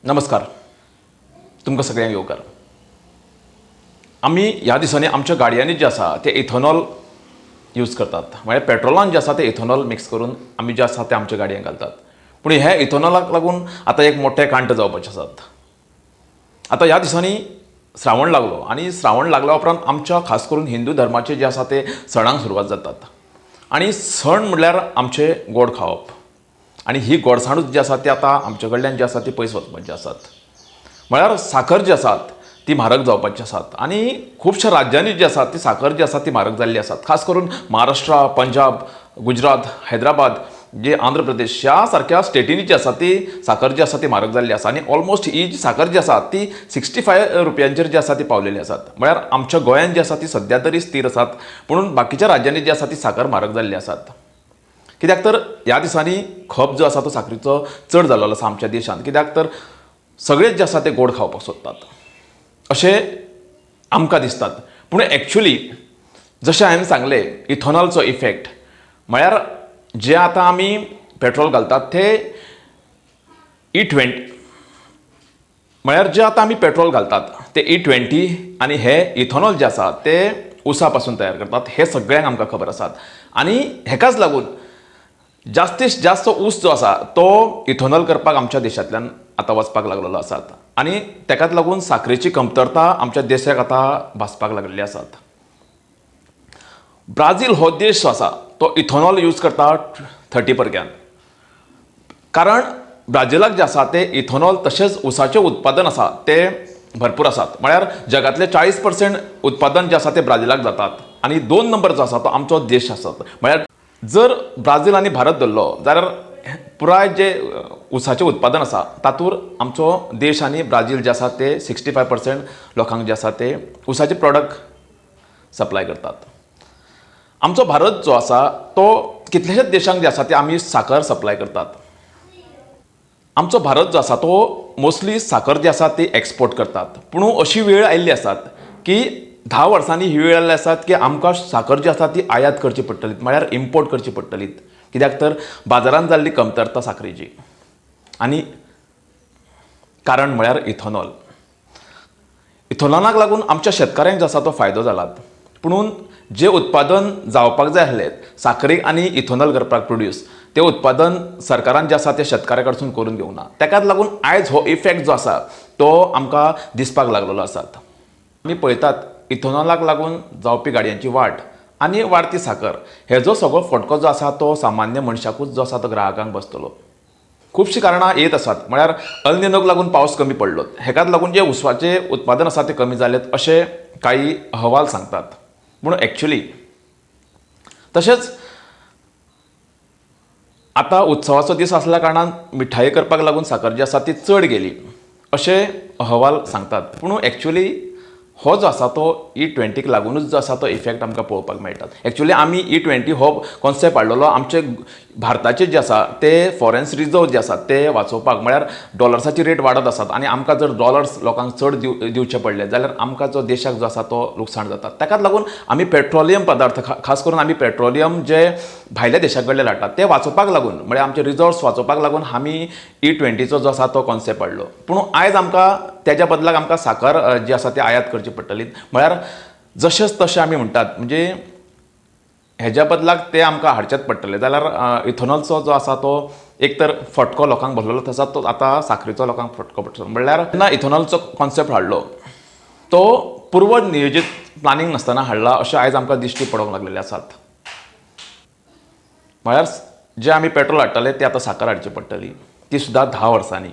नमस्कार. तुमकां सगळ्यांक येवकार. आमी ह्या दिसांनी आमच्या गाडयांनी जे आसा ते इथेनॉल यूज करतात. म्हणजे पेट्रोलान जे आसा ते इथेनॉल मिक्स करून आमी जे आसा ते आमच्या गाडयांक घालतात. पूण हे इथेनॉलाक लागून आतां एक मोठे कांट जावपाचे आसात. आतां ह्या दिसांनी श्रावण लागलो आनी श्रावण लागल्या उपरांत आमच्या खास करून हिंदू धर्माचे जे आसा ते सणांक सुरवात जातात. आनी सण म्हणल्यार आमचे गोड खावप. आनी ही गोडसाणूच जी आसा ती आतां आमचे कडल्यान जी आसा ती पयस वचपाची आसात. म्हळ्यार साखर जी आसात ती म्हारग जावपाची आसात. आनी खुबश्या राज्यांनी जी आसा ती साखर जी आसा ती म्हारग जाल्ली आसात. खास करून महाराष्ट्रा, पंजाब, गुजरात, हैदराबाद, जे आंध्र प्रदेश ह्या सारक्या स्टेटींनी जी आसा ती साखर जी आसा ती म्हारग जाल्ली आसा. आनी ऑलमोस्ट ही जी साखर जी आसा ती 65 रुपयांचेर जी आसा ती पावलेली आसात. म्हळ्यार आमच्या गोंयांत जी आसा ती सद्या तरी स्थिर आसात. पूण बाकीच्या राज्यांनी जी आसा ती साखर म्हारग जाल्ली आसात. कित्याक तर ह्या दिसांनी खप जो आसा तो साखरेचो चड जाल्लो आसा आमच्या देशांत. कित्याक तर सगळेच जे आसा ते गोड खावपाक सोदतात अशें आमकां दिसतात. पूण एक्चुअली जशें हांवें सांगलें इथेनॉलचो इफेक्ट म्हळ्यार जे आतां आमी पेट्रोल घालतात ते E20 म्हळ्यार जे आतां आमी पेट्रोल घालतात ते E20 आनी हे इथेनॉल जे आसा ते उसा पासून तयार करतात. हे सगळ्यांक आमकां खबर आसात. आनी हेकाच लागून जास्तीत जास्त ऊस जो आसा तो इथेनॉल करपाक आमच्या देशांतल्यान आतां वचपाक लागलेलो आसात. आनी तेकाच लागून साखरेची कमतरता आमच्या देशाक आतां भासपाक लागलेली आसात. ब्राझील हो देश जो आसा तो इथेनॉल यूज करता 30%. कारण ब्राझीलाक जे आसा ते इथेनॉल तशेंच उसाचें उत्पादन आसा ते भरपूर आसात. म्हळ्यार जगातले 40% उत्पादन जे आसा ते ब्राझीलाक जातात. आनी 2 नंबर जो आसा तो आमचो देश आसा. म्हळ्यार जर ब्राझील आनी भारत धरलो जाल्यार पुराय जे उसाचें उत्पादन आसा तातूंत आमचो देश आनी ब्राझील जे आसा ते 65% लोकांक जे आसा ते उसाचे प्रॉडक्ट सप्लाय करतात. आमचो भारत जो आसा तो कितलेशेच देशांक जे आसा ते आमी साखर सप्लाय करतात. आमचो भारत जो आसा तो मोस्टली साखर जी आसा ती एक्सपोर्ट करतात. पूण अशी वेळ आयिल्ली आसात की 10 वर्सांनी ही वेळ आयिल्ली आसात की आमकां साखर जी आसा ती आयात करची पडटली. म्हळ्यार इम्पोर्ट करची पडटली. कित्याक तर बाजारांत जाल्ली कमतरता साखरेची. आनी कारण म्हळ्यार इथेनॉल. इथेनॉलाक लागून आमच्या शेतकाऱ्यांक जो आसा तो फायदो जालात. पूण जे उत्पादन जावपाक जाय आसलें साखरेक आनी इथेनॉल करपाक प्रोड्यूस ते उत्पादन सरकारान जे आसा ते शेतकाऱ्या कडसून करून घेवना. तेकाच लागून आयज हो इफेक्ट जो आसा तो आमकां दिसपाक लागलेलो आसात. आमी पळयतात इथेनॉलाक लागून जावपी गाडयांची वाड आनी वाडती साखर हेजो सगळो फटको जो आसा तो सामान्य मनशाकूच जो आसा तो ग्राहकांक बसतलो. खुबशीं कारणां येत आसात. म्हळ्यार अल निनोक लागून पावस कमी पडलो. हेकाच लागून जे उसाचें उत्पादन आसा ते कमी जालेत अशें काही अहवाल सांगतात. पूण एक्चुअली तशेंच आतां उत्सवाचो दीस आसल्या कारणान मिठाई करपाक लागून साखर जी आसा ती चड गेली अशें अहवाल सांगतात. पूण एक्चुअली हो जो आसा तो E20क लागूनच जो आसा तो इफेक्ट आमकां पळोवपाक मेळटात. एक्चुअली आमी E20 हो कॉन्सेप्ट हाडलेलो आमचे भारताचे जे आसा ते फॉरेन रिजर्व जे आसात ते वाचोवपाक. म्हळ्यार डॉलर्साची रेट वाडत आसात आनी आमकां जर डॉलर्स लोकांक चड दिवचे पडले जाल्यार आमकां जो देशाक जो आसा तो लुकसाण जाता. ताकाच लागून आमी पेट्रोलियम पदार्थ खास करून आमी पेट्रोलियम जे भायल्या देशा कडले हाडटात ते वाचोवपाक लागून म्हळ्यार आमचे रिजर्व्स वाचोवपाक लागून आमी E20चो जो आसा तो कॉन्सेप्ट हाडलो. पूण आयज आमकां तेज्या बदलाक आमकां साखर जी आसा ती आयात करची पडटली. म्हळ्यार जशेंच तशें आमी म्हणटात म्हणजे हेज्या बदलाक ते आमकां हाडचेच पडटले. जाल्यार इथेनॉलचो जो आसा तो एक तर फटको लोकांक भरलेलो आसा तो आतां साखरेचो लोकांक फटको पडटलो. म्हणल्यार जेन्ना इथेनॉलचो कॉन्सेप्ट हाडलो तो पूर्व नियोजीत प्लॅनिंग नासतना हाडला अशें आयज आमकां दिश्टी पडोवंक लागलेले आसात. म्हळ्यार जे आमी पेट्रोल हाडटाले ते आतां साखर हाडची पडटली ती सुद्दां 10 वर्सांनी.